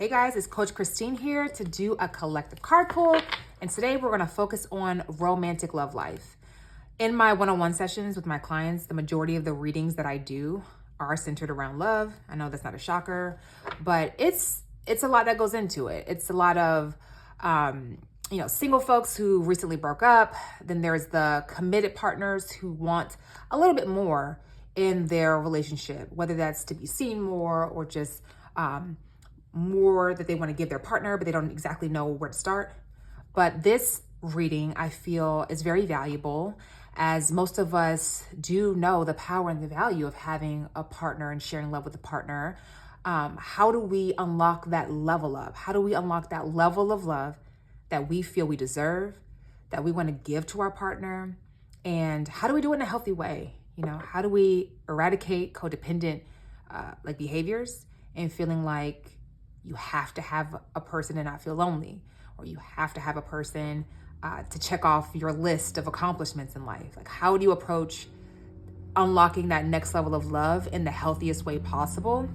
Hey guys, it's Coach Christine here to do a collective card pull. And today we're going to focus on romantic love life. In my one-on-one sessions with my clients, the majority of the readings that I do are centered around love. I know that's not a shocker, but it's a lot that goes into it. It's a lot of, single folks who recently broke up. Then there's the committed partners who want a little bit more in their relationship, whether that's to be seen more or just, more that they want to give their partner, but they don't exactly know where to start. But this reading, I feel, is very valuable, as most of us do know the power and the value of having a partner and sharing love with a partner. How do we unlock that level up? How do we unlock that level of love that we feel we deserve, that we want to give to our partner? And how do we do it in a healthy way? How do we eradicate codependent behaviors and feeling like you have to have a person and not feel lonely, or you have to have a person to check off your list of accomplishments in life? Like, how do you approach unlocking that next level of love in the healthiest way possible?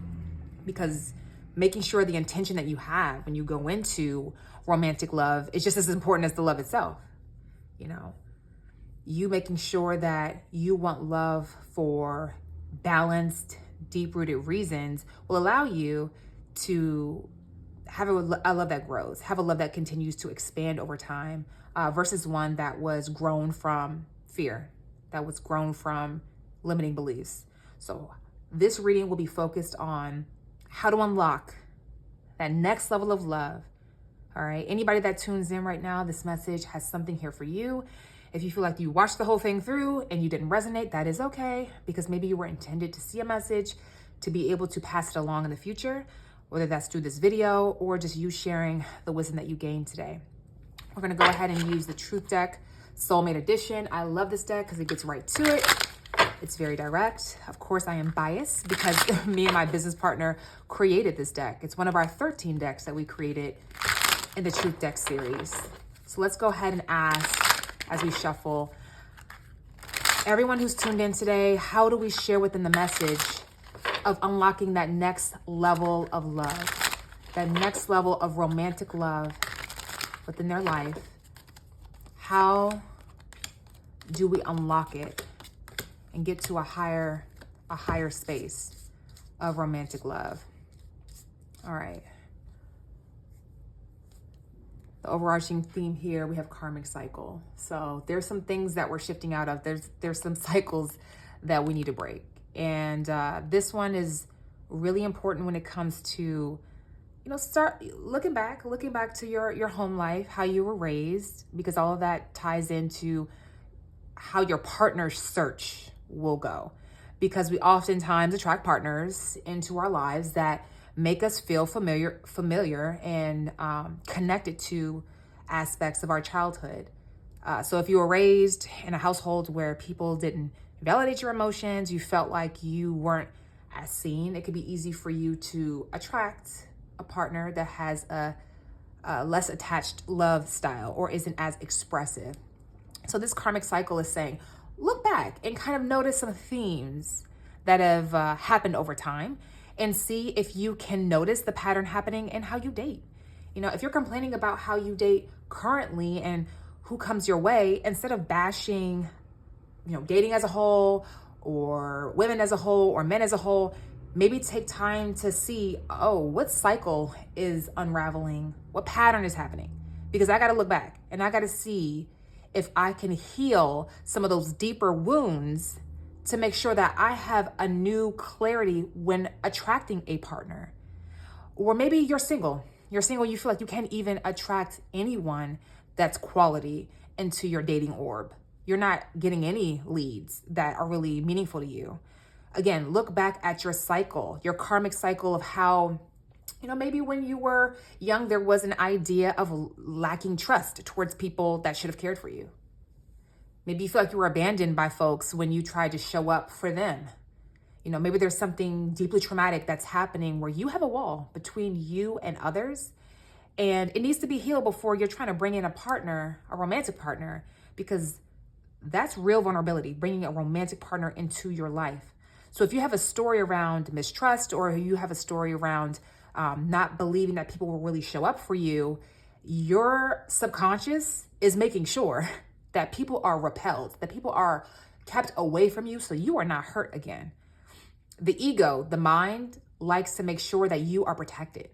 Because making sure the intention that you have when you go into romantic love is just as important as the love itself. You making sure that you want love for balanced, deep-rooted reasons will allow you to have a love that grows, have a love that continues to expand over time, versus one that was grown from fear, that was grown from limiting beliefs. So this reading will be focused on how to unlock that next level of love. All right. Anybody that tunes in right now, this message has something here for you. If you feel like you watched the whole thing through and you didn't resonate, that is okay, because maybe you were intended to see a message to be able to pass it along in the future, whether that's through this video or just you sharing the wisdom that you gained today. We're going to go ahead and use the Truth Deck Soulmate Edition. I love this deck because it gets right to it. It's very direct. Of course, I am biased because me and my business partner created this deck. It's one of our 13 decks that we created in the Truth Deck series. So let's go ahead and ask, as we shuffle, everyone who's tuned in today, how do we share within the message of unlocking that next level of love, that next level of romantic love within their life? How do we unlock it and get to a higher space of romantic love? All right. The overarching theme here, we have karmic cycle. So there's some things that we're shifting out of. There's some cycles that we need to break. And this one is really important when it comes to, start looking back to your home life, how you were raised, because all of that ties into how your partner's search will go. Because we oftentimes attract partners into our lives that make us feel familiar and connected to aspects of our childhood. So if you were raised in a household where people didn't validate your emotions, you felt like you weren't as seen, it could be easy for you to attract a partner that has a less attached love style or isn't as expressive. So this karmic cycle is saying, look back and kind of notice some themes that have happened over time and see if you can notice the pattern happening in how you date. If you're complaining about how you date currently and who comes your way, instead of bashing dating as a whole or women as a whole or men as a whole, maybe take time to see, what cycle is unraveling? What pattern is happening? Because I got to look back and I got to see if I can heal some of those deeper wounds to make sure that I have a new clarity when attracting a partner. Or maybe you're single. You feel like you can't even attract anyone that's quality into your dating orb. You're not getting any leads that are really meaningful to you. Again, look back at your cycle, your karmic cycle of how, maybe when you were young, there was an idea of lacking trust towards people that should have cared for you. Maybe you feel like you were abandoned by folks when you tried to show up for them. Maybe there's something deeply traumatic that's happening where you have a wall between you and others, and it needs to be healed before you're trying to bring in a partner, a romantic partner, because that's real vulnerability, bringing a romantic partner into your life. So if you have a story around mistrust, or you have a story around not believing that people will really show up for you, your subconscious is making sure that people are repelled, that people are kept away from you so you are not hurt again. The ego, the mind, likes to make sure that you are protected.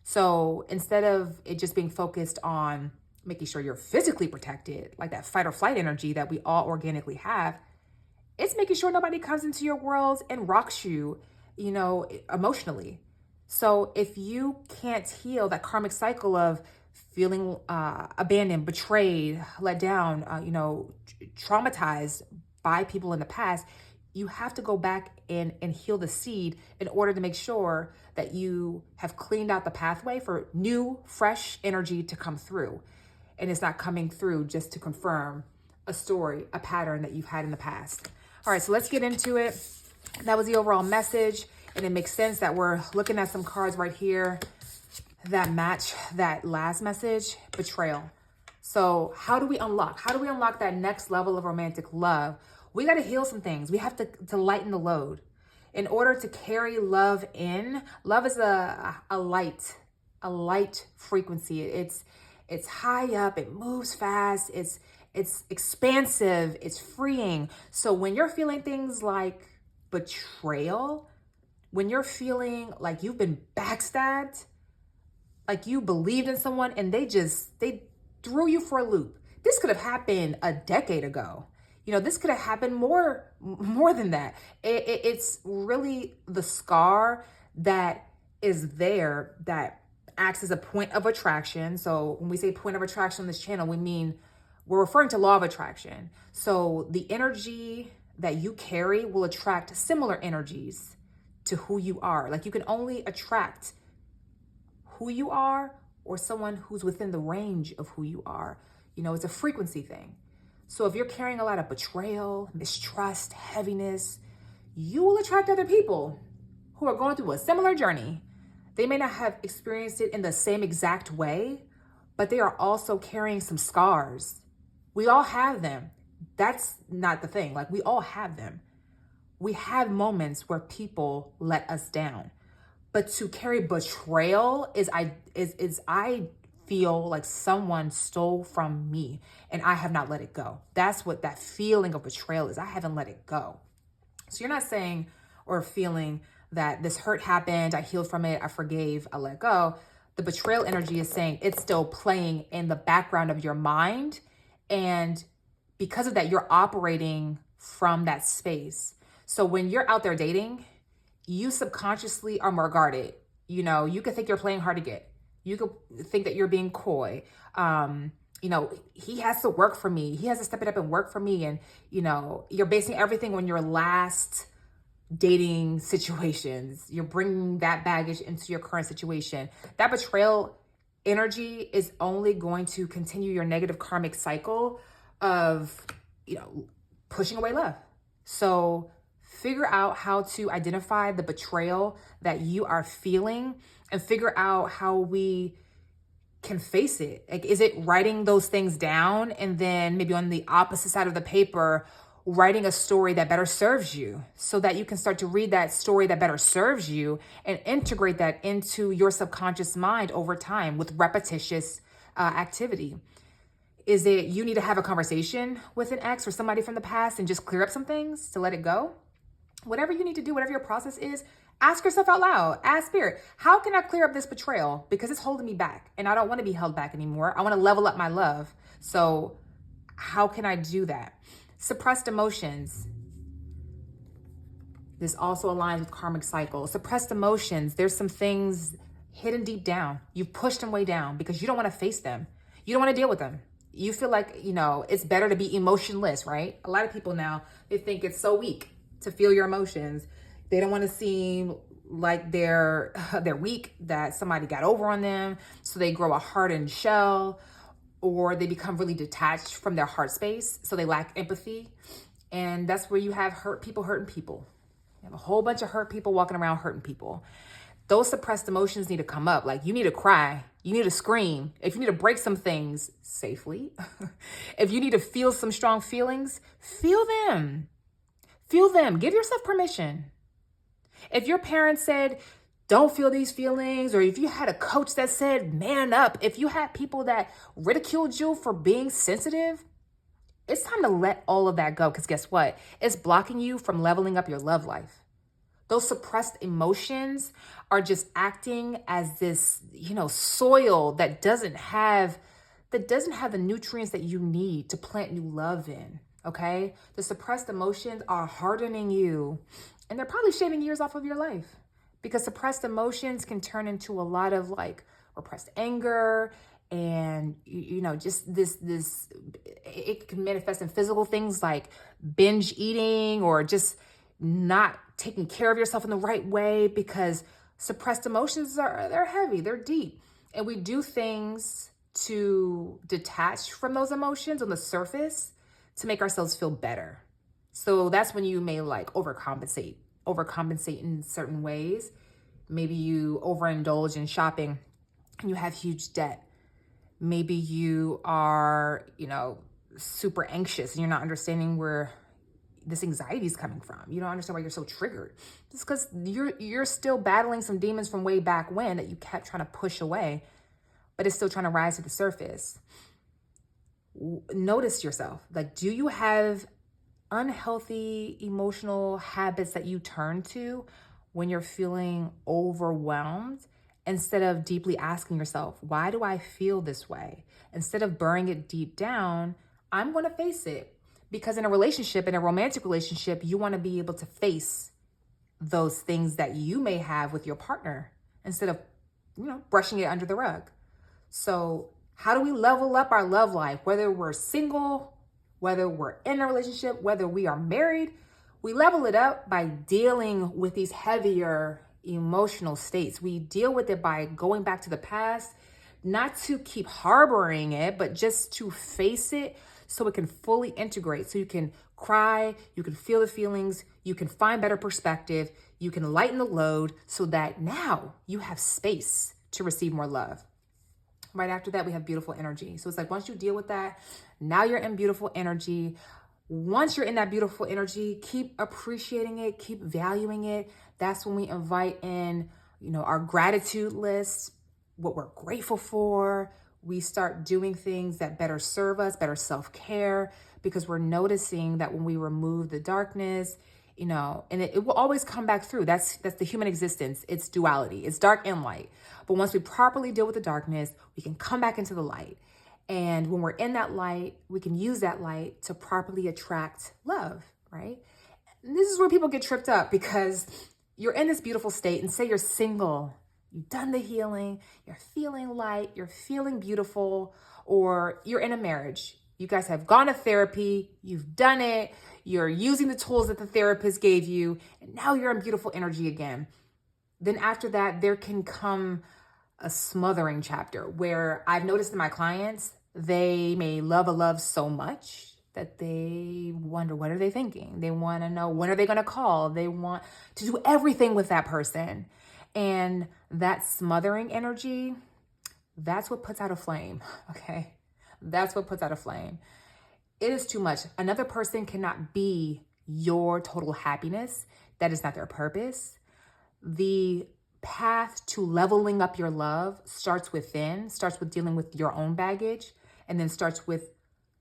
So instead of it just being focused on making sure you're physically protected, like that fight or flight energy that we all organically have, it's making sure nobody comes into your world and rocks you, emotionally. So if you can't heal that karmic cycle of feeling abandoned, betrayed, let down, traumatized by people in the past, you have to go back and heal the seed in order to make sure that you have cleaned out the pathway for new, fresh energy to come through. And it's not coming through just to confirm a story, a pattern that you've had in the past. All right, so let's get into it. That was the overall message. And it makes sense that we're looking at some cards right here that match that last message, betrayal. So how do we unlock? How do we unlock that next level of romantic love? We got to heal some things. We have to lighten the load. In order to carry love in, love is a light frequency. It's high up, it moves fast, it's expansive, it's freeing. So when you're feeling things like betrayal, when you're feeling like you've been backstabbed, like you believed in someone and they threw you for a loop. This could have happened a decade ago. This could have happened more than that. It's really the scar that is there that acts as a point of attraction. So when we say point of attraction on this channel, we're referring to law of attraction. So the energy that you carry will attract similar energies to who you are. Like you can only attract who you are or someone who's within the range of who you are. It's a frequency thing. So if you're carrying a lot of betrayal, mistrust, heaviness, you will attract other people who are going through a similar journey. They may not have experienced it in the same exact way, but they are also carrying some scars. We all have them. That's not the thing. Like we all have them. We have moments where people let us down. But to carry betrayal is I feel like someone stole from me and I have not let it go. That's what that feeling of betrayal is. I haven't let it go. So you're not saying or feeling that this hurt happened, I healed from it, I forgave, I let go. The betrayal energy is saying it's still playing in the background of your mind. And because of that, you're operating from that space. So when you're out there dating, you subconsciously are more guarded. You could think you're playing hard to get. You could think that you're being coy. He has to work for me. He has to step it up and work for me. And, you're basing everything on your last dating situations. You're bringing that baggage into your current situation. That betrayal energy is only going to continue your negative karmic cycle of, pushing away love. So figure out how to identify the betrayal that you are feeling and figure out how we can face it. Like, is it writing those things down and then maybe on the opposite side of the paper, writing a story that better serves you so that you can start to read that story that better serves you and integrate that into your subconscious mind over time with repetitious activity? Is it you need to have a conversation with an ex or somebody from the past and just clear up some things to let it go? Whatever you need to do, whatever your process is, ask yourself out loud, ask spirit, how can I clear up this betrayal? Because it's holding me back and I don't want to be held back anymore. I want to level up my love. So how can I do that? Suppressed emotions. This also aligns with karmic cycles. Suppressed emotions. There's some things hidden deep down. You've pushed them way down because you don't want to face them. You don't want to deal with them. You feel like, it's better to be emotionless, right? A lot of people now, they think it's so weak to feel your emotions. They don't want to seem like they're weak, that somebody got over on them. So they grow a hardened shell, or they become really detached from their heart space. So they lack empathy. And that's where you have hurt people hurting people. You have a whole bunch of hurt people walking around hurting people. Those suppressed emotions need to come up. Like you need to cry. You need to scream. If you need to break some things safely, if you need to feel some strong feelings, feel them. Feel them. Give yourself permission. If your parents said, don't feel these feelings, or if you had a coach that said, man up, if you had people that ridiculed you for being sensitive, it's time to let all of that go. Because guess what? It's blocking you from leveling up your love life. Those suppressed emotions are just acting as this, soil that doesn't have the nutrients that you need to plant new love in. Okay? The suppressed emotions are hardening you, and they're probably shaving years off of your life, because suppressed emotions can turn into a lot of like repressed anger, and just this it can manifest in physical things like binge eating, or just not taking care of yourself in the right way, because suppressed emotions they're heavy, they're deep, and we do things to detach from those emotions on the surface to make ourselves feel better. So that's when you may like overcompensate in certain ways. Maybe you overindulge in shopping and you have huge debt. Maybe you are, super anxious and you're not understanding where this anxiety is coming from. You don't understand why you're so triggered. It's because you're still battling some demons from way back when that you kept trying to push away, but it's still trying to rise to the surface. Notice yourself. Like, do you have unhealthy emotional habits that you turn to when you're feeling overwhelmed, instead of deeply asking yourself, why do I feel this way? Instead of burying it deep down, I'm going to face it. Because in a romantic relationship, you want to be able to face those things that you may have with your partner instead of, brushing it under the rug. So how do we level up our love life? Whether we're single, whether we're in a relationship, whether we are married, we level it up by dealing with these heavier emotional states. We deal with it by going back to the past, not to keep harboring it, but just to face it so it can fully integrate. So you can cry, you can feel the feelings, you can find better perspective, you can lighten the load so that now you have space to receive more love. Right after that, we have beautiful energy. So it's like, once you deal with that, now you're in beautiful energy. Once you're in that beautiful energy, keep appreciating it, keep valuing it. That's when we invite in, our gratitude list, what we're grateful for. We start doing things that better serve us, better self-care, because we're noticing that when we remove the darkness, and it will always come back through. That's the human existence. It's duality. It's dark and light. But once we properly deal with the darkness, we can come back into the light. And when we're in that light, we can use that light to properly attract love, right? And this is where people get tripped up, because you're in this beautiful state, and say you're single, you've done the healing, you're feeling light, you're feeling beautiful, or you're in a marriage. You guys have gone to therapy, you've done it, you're using the tools that the therapist gave you, and now you're in beautiful energy again. Then after that, there can come a smothering chapter where I've noticed in my clients, they may love a love so much that they wonder, what are they thinking? They want to know, when are they going to call? They want to do everything with that person. And that smothering energy, that's what puts out a flame, okay? That's what puts out a flame. It is too much. Another person cannot be your total happiness. That is not their purpose. The path to leveling up your love starts within, starts with dealing with your own baggage, and then starts with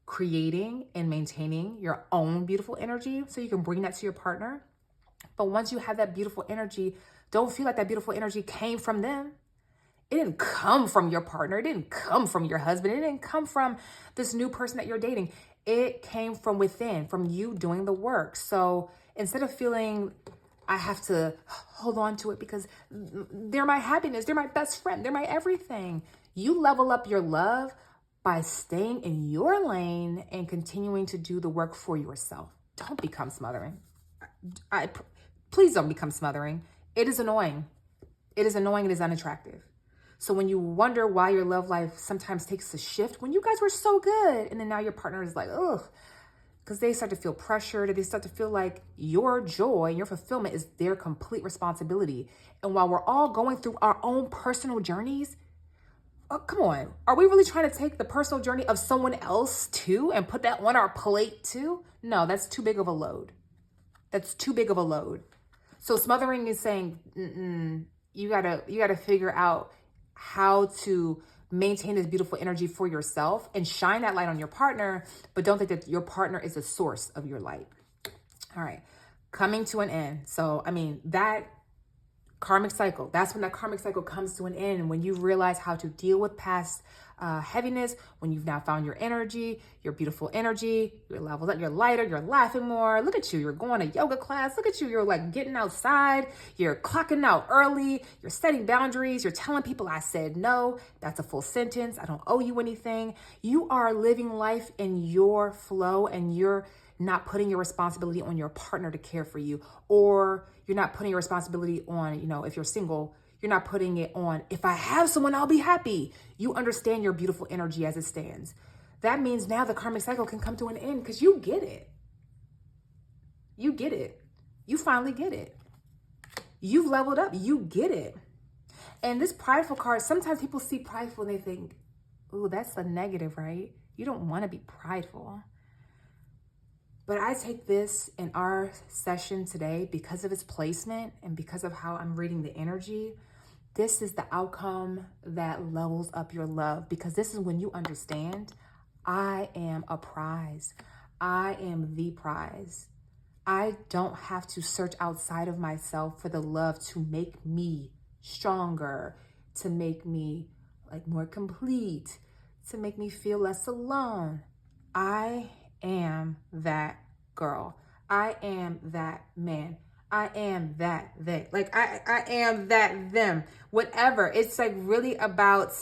creating and maintaining your own beautiful energy so you can bring that to your partner. But once you have that beautiful energy, don't feel like that beautiful energy came from them. It didn't come from your partner. It didn't come from your husband. It didn't come from this new person that you're dating. It came from within, from you doing the work. So instead of feeling I have to hold on to it because they're my happiness, they're my best friend, they're my everything, you level up your love by staying in your lane and continuing to do the work for yourself. Don't become smothering. Please don't become smothering. It is annoying. It is annoying. It is unattractive. So when you wonder why your love life sometimes takes a shift, when you guys were so good, and then now your partner is like, ugh, because they start to feel pressured, and they start to feel like your joy, your fulfillment is their complete responsibility. And while we're all going through our own personal journeys, oh, come on, are we really trying to take the personal journey of someone else too and put that on our plate too? No, that's too big of a load. That's too big of a load. So smothering is saying, you gotta figure out how to maintain this beautiful energy for yourself and shine that light on your partner, but don't think that your partner is the source of your light. All right, coming to an end. So, I mean, that karmic cycle, that's when that karmic cycle comes to an end, when you realize how to deal with past heaviness, when you've now found your energy, your beautiful energy, you're leveled up, you're lighter, you're laughing more. Look at you, you're going to yoga class. Look at you, you're like getting outside, you're clocking out early, you're setting boundaries, you're telling people I said no. That's a full sentence. I don't owe you anything. You are living life in your flow, and you're not putting your responsibility on your partner to care for you, or you're not putting your responsibility on, if you're single, you're not putting it on, if I have someone, I'll be happy. You understand your beautiful energy as it stands. That means now the karmic cycle can come to an end because you get it. You get it. You finally get it. You've leveled up. You get it. And this prideful card, sometimes people see prideful and they think, ooh, that's a negative, right? You don't want to be prideful. But I take this in our session today because of its placement and because of how I'm reading the energy. This is the outcome that levels up your love, because this is when you understand, I am a prize. I am the prize. I don't have to search outside of myself for the love to make me stronger, to make me more complete, to make me feel less alone. I am that girl. I am that man. I am that they. I am that them. Whatever. It's really about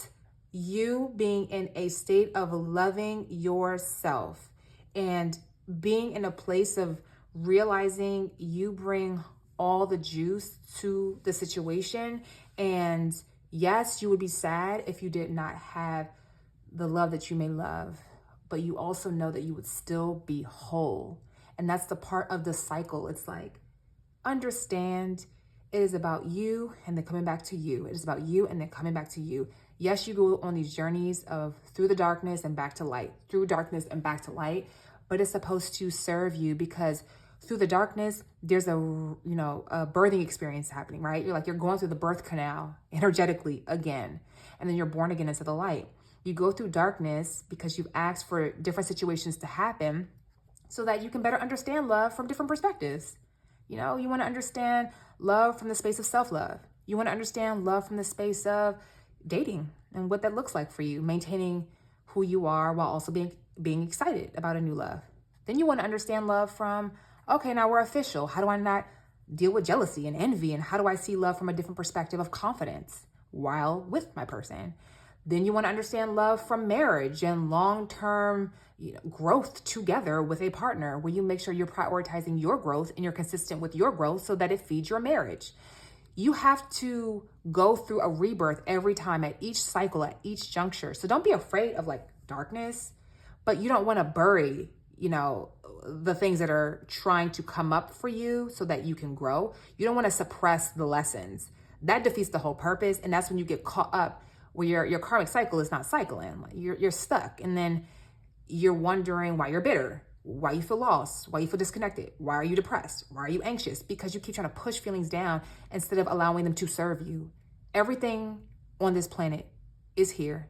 you being in a state of loving yourself and being in a place of realizing you bring all the juice to the situation. And yes, you would be sad if you did not have the love that you may love, but you also know that you would still be whole. And that's the part of the cycle. It's understand it is about you and then coming back to you. It is about you and then coming back to you. Yes, you go on these journeys of through the darkness and back to light, through darkness and back to light, but it's supposed to serve you, because through the darkness, there's a birthing experience happening, right? You're going through the birth canal energetically again, and then you're born again into the light. You go through darkness because you've asked for different situations to happen so that you can better understand love from different perspectives. You want to understand love from the space of self-love. You want to understand love from the space of dating and what that looks like for you, maintaining who you are while also being excited about a new love. Then you want to understand love from, okay, now we're official. How do I not deal with jealousy and envy? And how do I see love from a different perspective of confidence while with my person? Then you want to understand love from marriage and long-term growth together with a partner, where you make sure you're prioritizing your growth and you're consistent with your growth so that it feeds your marriage. You have to go through a rebirth every time, at each cycle, at each juncture. So don't be afraid of darkness, but you don't want to bury, the things that are trying to come up for you so that you can grow. You don't want to suppress the lessons. That defeats the whole purpose. And that's when you get caught up where your karmic cycle is not cycling. You're stuck. And then you're wondering why you're bitter, why you feel lost, why you feel disconnected, why are you depressed, why are you anxious? Because you keep trying to push feelings down instead of allowing them to serve you. Everything on this planet is here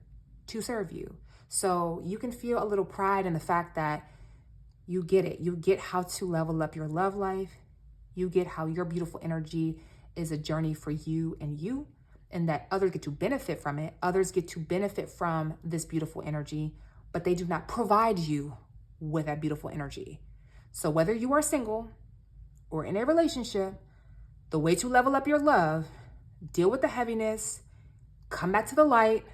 to serve you. So you can feel a little pride in the fact that you get it. You get how to level up your love life. You get how your beautiful energy is a journey for you, and that others get to benefit from it. Others get to benefit from this beautiful energy, but they do not provide you with that beautiful energy. So whether you are single or in a relationship, the way to level up your love, deal with the heaviness, come back to the light,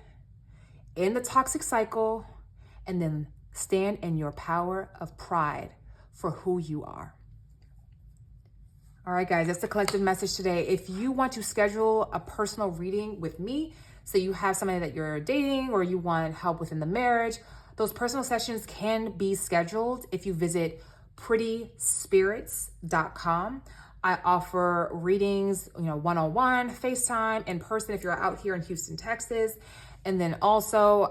end the toxic cycle, and then stand in your power of pride for who you are. All right, guys, that's the collective message today. If you want to schedule a personal reading with me, so you have somebody that you're dating or you want help within the marriage, those personal sessions can be scheduled if you visit prettyspirits.com. I offer readings, one-on-one, FaceTime, in person if you're out here in Houston, Texas. And then also,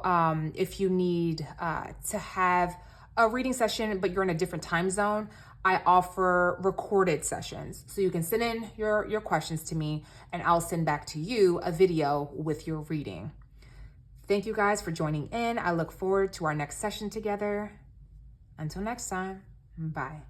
if you need to have a reading session, but you're in a different time zone, I offer recorded sessions. So you can send in your questions to me and I'll send back to you a video with your reading. Thank you guys for joining in. I look forward to our next session together. Until next time, bye.